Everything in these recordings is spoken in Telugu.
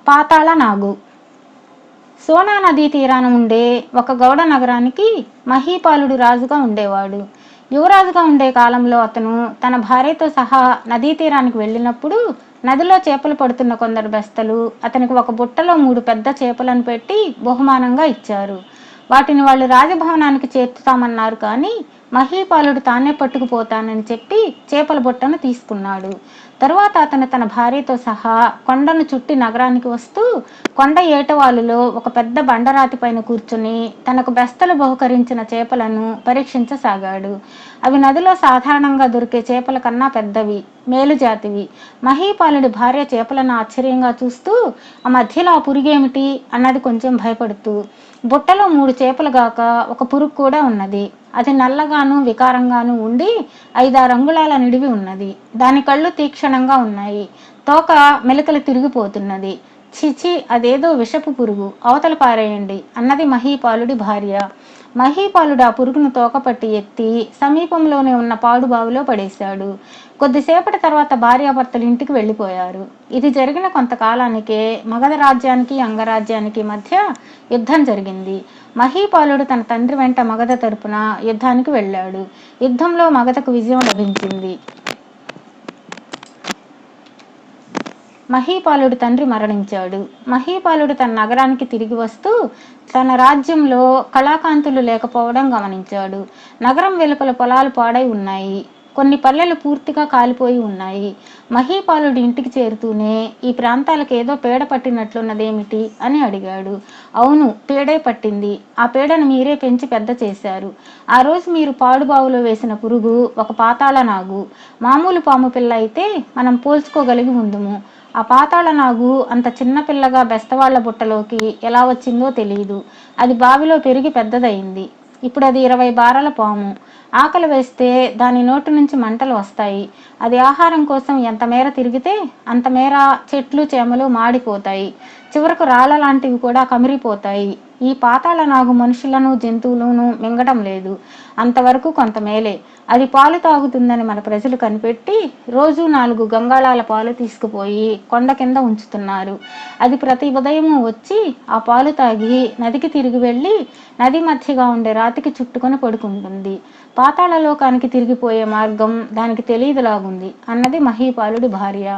పాతాళ నాగు. సోనా నదీ తీరాన ఉండే ఒక గౌడ నగరానికి మహీపాలుడు రాజుగా ఉండేవాడు. యువరాజుగా ఉండే కాలంలో అతను తన భార్యతో సహా నదీ తీరానికి వెళ్ళినప్పుడు నదిలో చేపలు పడుతున్న కొందరు బెస్తలు అతనికి ఒక బుట్టలో 3 పెద్ద చేపలను పెట్టి బహుమానంగా ఇచ్చారు. వాటిని వాళ్ళు రాజభవనానికి చేర్చుతామన్నారు, కానీ మహీపాలుడు తానే పట్టుకుపోతానని చెప్పి చేపల బుట్టను తీసుకున్నాడు. తరువాత అతను తన భార్యతో సహా కొండను చుట్టి నగరానికి వస్తూ కొండ ఏటవాలులో ఒక పెద్ద బండరాతి పైన కూర్చుని తనకు బెస్తలు బహుకరించిన చేపలను పరీక్షించసాగాడు. అవి నదిలో సాధారణంగా దొరికే చేపల కన్నా పెద్దవి, మేలుజాతివి. మహీపాలుడి భార్య చేపలను ఆశ్చర్యంగా చూస్తూ ఆ మధ్యలో ఆ పురుగేమిటి అన్నది కొంచెం భయపడుతూ. బుట్టలో 3 చేపలు గాక ఒక పురుగు కూడా ఉన్నది. అది నల్లగాను వికారంగాను ఉండి 5-6 అంగుళాల నిడివి ఉన్నది. దాని కళ్ళు తీక్షణంగా ఉన్నాయి. తోక మెలికలు తిరిగిపోతున్నది. చిచి, అదేదో విషపు పురుగు, అవతల పారేయండి అన్నది మహీపాలుడి భార్య. మహీపాలుడు ఆ పురుగును తోకపట్టి ఎత్తి సమీపంలోనే ఉన్న పాడుబావిలో పడేశాడు. కొద్దిసేపటి తర్వాత భార్యాభర్తలు ఇంటికి వెళ్ళిపోయారు. ఇది జరిగిన కొంతకాలానికే మగధ రాజ్యానికి అంగరాజ్యానికి మధ్య యుద్ధం జరిగింది. మహీపాలుడు తన తండ్రి వెంట మగధ తరపున యుద్ధానికి వెళ్ళాడు. యుద్ధంలో మగధకు విజయం లభించింది. మహీపాలుడి తండ్రి మరణించాడు. మహీపాలుడు తన నగరానికి తిరిగి వస్తూ తన రాజ్యంలో కళాకాంతులు లేకపోవడం గమనించాడు. నగరం వెలుపల పొలాలు పాడై ఉన్నాయి. కొన్ని పల్లెలు పూర్తిగా కాలిపోయి ఉన్నాయి. మహీపాలుడి ఇంటికి చేరుతూనే ఈ ప్రాంతాలకు ఏదో పీడ పట్టినట్లున్నదేమిటి అని అడిగాడు. అవును, పీడే పట్టింది. ఆ పీడను మీరే పెంచి పెద్ద చేశారు. ఆ రోజు మీరు పాడుబావులో వేసిన పురుగు ఒక పాతాళ నాగు. మామూలు పాము పిల్ల అయితే మనం పోల్చుకోగలిగి ఉందుము. ఆ పాతాళ నాగు అంత చిన్నపిల్లగా బెస్తవాళ్ల బుట్టలోకి ఎలా వచ్చిందో తెలియదు. అది బావిలో పెరిగి పెద్దదయింది. ఇప్పుడు అది 20 బారల పాము. ఆకలి వేస్తే దాని నోటి నుంచి మంటలు వస్తాయి. అది ఆహారం కోసం ఎంత మేర తిరిగితే అంత మేర చెట్లు చేమలు మాడిపోతాయి. చివరకు రాళ్ల లాంటివి కూడా కమిరిపోతాయి. ఈ పాతాళ నాగు మనుషులను జంతువులను మింగడం లేదు. అంతవరకు కొంత మేలే. అది పాలు తాగుతుందని మన ప్రజలు కనిపెట్టి రోజు 4 గంగాళాల పాలు తీసుకుపోయి కొండ కింద ఉంచుతున్నారు. అది ప్రతి ఉదయము వచ్చి ఆ పాలు తాగి నదికి తిరిగి వెళ్ళి నది మధ్యగా ఉండే రాతికి చుట్టుకొని పడుకుంటుంది. పాతాళలోకానికి తిరిగిపోయే మార్గం దానికి తెలియదులాగుంది అన్నది మహీపాలుడి భార్య.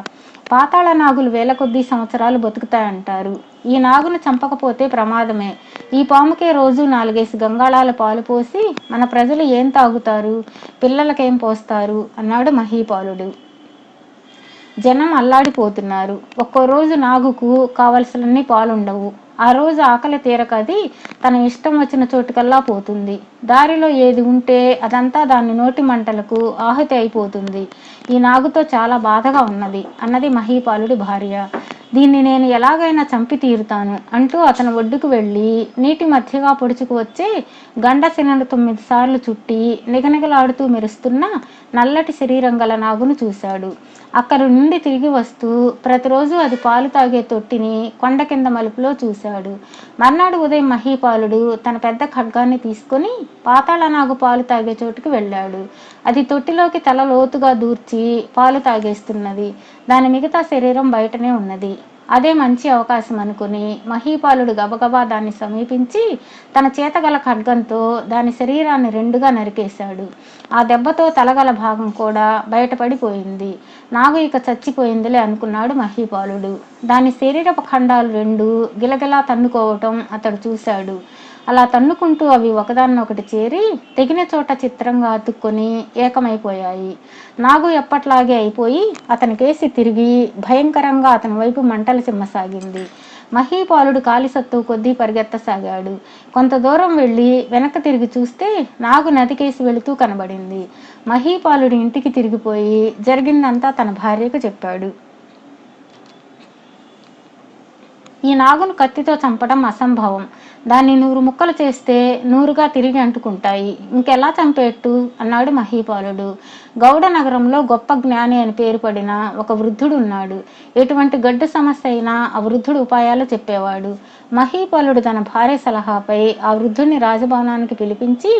పాతాళ నాగులు వేల కొద్దీ సంవత్సరాలు బతుకుతాయంటారు. ఈ నాగును చంపకపోతే ప్రమాదమే. ఈ పాముకే రోజు 4 గంగాళాల పాలు పోసి మన ప్రజలు ఏం తాగుతారు, పిల్లలకేం పోస్తారు అన్నాడు మహీపాలుడు. జనం అల్లాడిపోతున్నారు. ఒక్కో రోజు నాగుకు కావలసినన్ని పాలుండవు. ఆ రోజు ఆకలి తీరకది తన ఇష్టం వచ్చిన చోటుకల్లా పోతుంది. దారిలో ఏది ఉంటే అదంతా దాని నోటి మంటలకు ఆహుతి అయిపోతుంది. ఈ నాగుతో చాలా బాధగా ఉన్నది అన్నది మహీపాలుడి భార్య. దీన్ని నేను ఎలాగైనా చంపి తీరుతాను అంటూ అతను ఒడ్డుకు వెళ్ళి నీటి మధ్యగా పొడుచుకు వచ్చే గండశిలను 9 సార్లు చుట్టి నిగనిగలాడుతూ మెరుస్తున్న నల్లటి శరీరం గల నాగును చూశాడు. అక్కడి నుండి తిరిగి వస్తూ ప్రతిరోజు అది పాలు తాగే తొట్టిని కొండ కింద మలుపులో చూశాడు. మర్నాడు ఉదయం మహీపాలుడు తన పెద్ద ఖడ్గాన్ని తీసుకొని పాతాళ నాగు పాలు తాగే చోటుకు వెళ్ళాడు. అది తొట్టిలోకి తల లోతుగా దూర్చి పాలు తాగేస్తున్నది. దాని మిగతా శరీరం బయటనే ఉన్నది. అదే మంచి అవకాశం అనుకుని మహీపాలుడు గబగబా దాన్ని సమీపించి తన చేతగల ఖడ్గంతో దాని శరీరాన్ని 2గా నరికేశాడు. ఆ దెబ్బతో తలగల భాగం కూడా బయటపడిపోయింది. నాగు ఇక చచ్చిపోయిందిలే అనుకున్నాడు మహీపాలుడు. దాని శరీరపు ఖండాలు 2 గిలగిలా తన్నుకోవటం అతడు చూశాడు. అలా తన్నుకుంటూ అవి ఒకదాన్నొకటి చేరి తెగిన చోట చిత్రంగా అతుక్కొని ఏకమైపోయాయి. నాగు ఎప్పట్లాగే అయిపోయి అతనికేసి తిరిగి భయంకరంగా అతని వైపు మంటలు చిమ్మసాగింది. మహీపాలుడు కాలిసత్తు కొద్దీ పరిగెత్తసాగాడు. కొంత దూరం వెళ్ళి వెనక్కి తిరిగి చూస్తే నాగు నదికేసి వెళుతూ కనబడింది. మహీపాలుడు ఇంటికి తిరిగిపోయి జరిగిందంతా తన భార్యకు చెప్పాడు. ఈ నాగును కత్తితో చంపడం అసంభవం. దాన్ని 100 ముక్కలు చేస్తే 100గా తిరిగి అంటుకుంటాయి. ఇంకెలా చంపేట్టు అన్నాడు మహీపాలుడు. గౌడ నగరంలో గొప్ప జ్ఞాని అని పేరు పడిన ఒక వృద్ధుడు ఉన్నాడు. ఎటువంటి గడ్డు సమస్య అయినా ఆ వృద్ధుడు ఉపాయాలు చెప్పేవాడు. మహీపాలుడు తన భార్య సలహాపై ఆ వృద్ధుడిని రాజభవనానికి పిలిపించి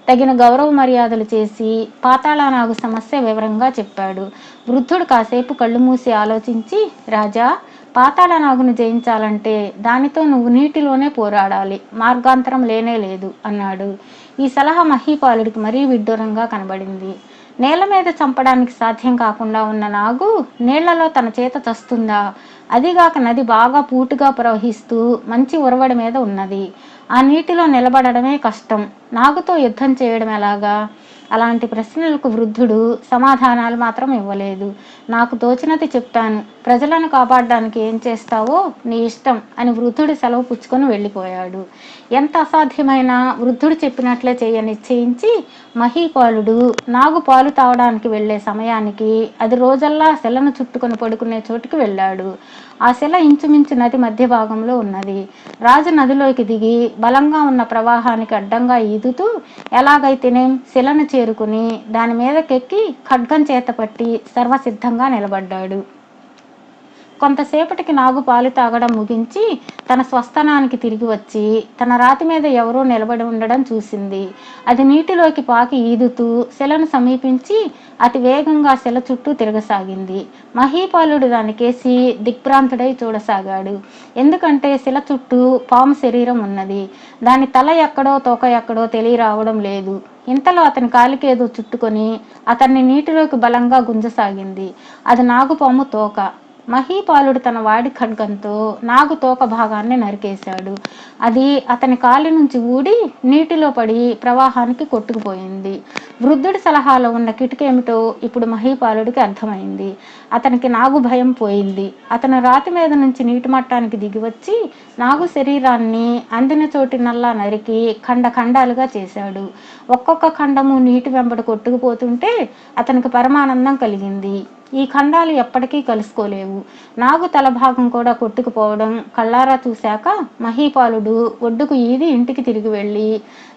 తగిన గౌరవ మర్యాదలు చేసి పాతాళనాగు సమస్య వివరంగా చెప్పాడు. వృద్ధుడు కాసేపు కళ్ళు మూసి ఆలోచించి, రాజా, పాతాళ నాగును జయించాలంటే దానితో నువ్వు నీటిలోనే పోరాడాలి, మార్గాంతరం లేనే లేదు అన్నాడు. ఈ సలహా మహీపాలుడికి మరీ విడ్డూరంగా కనబడింది. నేల మీద చంపడానికి సాధ్యం కాకుండా ఉన్న నాగు నీళ్లలో తన చేత చస్తుందా? అదిగాక నది బాగా పూటుగా ప్రవహిస్తూ మంచి ఉరవడి మీద ఉన్నది. ఆ నీటిలో నిలబడడమే కష్టం. నాగుతో యుద్ధం చేయడం ఎలాగా? అలాంటి ప్రశ్నలకు వృద్ధుడు సమాధానాలు మాత్రం ఇవ్వలేదు. నాకు తోచినది చెప్పాను, ప్రజలను కాపాడడానికి ఏం చేస్తావో నీ ఇష్టం అని వృద్ధుడు సెలవు పుచ్చుకొని వెళ్ళిపోయాడు. ఎంత అసాధ్యమైనా వృద్ధుడు చెప్పినట్లే నిశ్చయించి మహీపాలుడు నాగు పాలు తాగడానికి వెళ్లే సమయానికి అది రోజల్లా శిలను చుట్టుకొని పడుకునే చోటుకి వెళ్ళాడు. ఆ శిల ఇంచుమించు నది మధ్య భాగంలో ఉన్నది. రాజు నదిలోకి దిగి బలంగా ఉన్న ప్రవాహానికి అడ్డంగా ఈదుతూ ఎలాగైతేనేం శిలను చేరుకుని దాని మీదకెక్కి ఖడ్గం చేతపట్టి సర్వసిద్ధంగా నిలబడ్డాడు. కొంతసేపటికి నాగు పాలు తాగడం ముగించి తన స్వస్థానానికి తిరిగి వచ్చి తన రాతి మీద ఎవరో నిలబడి ఉండడం చూసింది. అది నీటిలోకి పాకి ఈదుతూ శిలను సమీపించి అతి వేగంగా శిల చుట్టూ తిరగసాగింది. మహీపాలుడు దానికేసి దిగ్భ్రాంతుడై చూడసాగాడు. ఎందుకంటే శిల చుట్టూ పాము శరీరం ఉన్నది. దాని తల ఎక్కడో తోక ఎక్కడో తెలియరావడం లేదు. ఇంతలో అతని కాలికేదో చుట్టుకొని అతన్ని నీటిలోకి బలంగా గుంజసాగింది. అది నాగుపాము తోక. మహీపాలుడు తన వాడి ఖడ్గంతో నాగు తోక భాగాన్ని నరికేశాడు. అది అతని కాలి నుంచి ఊడి నీటిలో పడి ప్రవాహానికి కొట్టుకుపోయింది. వృద్ధుడి సలహాలో ఉన్న కిటికేమిటో ఇప్పుడు మహీపాలుడికి అర్థమైంది. అతనికి నాగు భయం పోయింది. అతను రాతి మీద నుంచి నీటి మట్టానికి దిగివచ్చి నాగు శరీరాన్ని అందిన చోటినల్లా నరికి ఖండాలుగా చేశాడు. ఒక్కొక్క ఖండము నీటి వెంబడి కొట్టుకుపోతుంటే అతనికి పరమానందం కలిగింది. ఈ ఖండాలు ఎప్పటికీ కలుసుకోలేవు. నాగు తల భాగం కూడా కొట్టుకుపోవడం కళ్ళారా చూశాక మహీపాలుడు ఒడ్డుకు ఈది ఇంటికి తిరిగి వెళ్ళి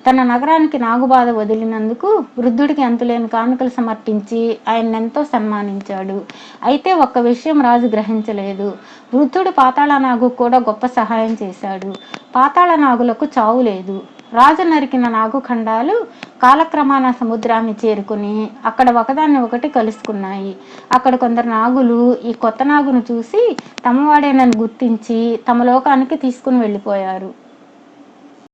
తన నగరానికి నాగుబాధ వదిలినందుకు వృద్ధుడికి అంతులేని కానుకలు సమర్పించి ఆయన్నెంతో సన్మానించాడు. అయితే ఒక్క విషయం రాజు గ్రహించలేదు. వృద్ధుడు పాతాళ నాగు కూడా గొప్ప సహాయం చేశాడు. పాతాళ నాగులకు చావు లేదు. రాజు నరికిన నాగు ఖండాలు కాలక్రమాన సముద్రాన్ని చేరుకుని అక్కడ ఒకదాన్ని ఒకటి కలుసుకున్నాయి. అక్కడ కొందరు నాగులు ఈ కొత్త నాగును చూసి తమవాడేనని గుర్తించి తమ లోకానికి తీసుకుని వెళ్ళిపోయారు.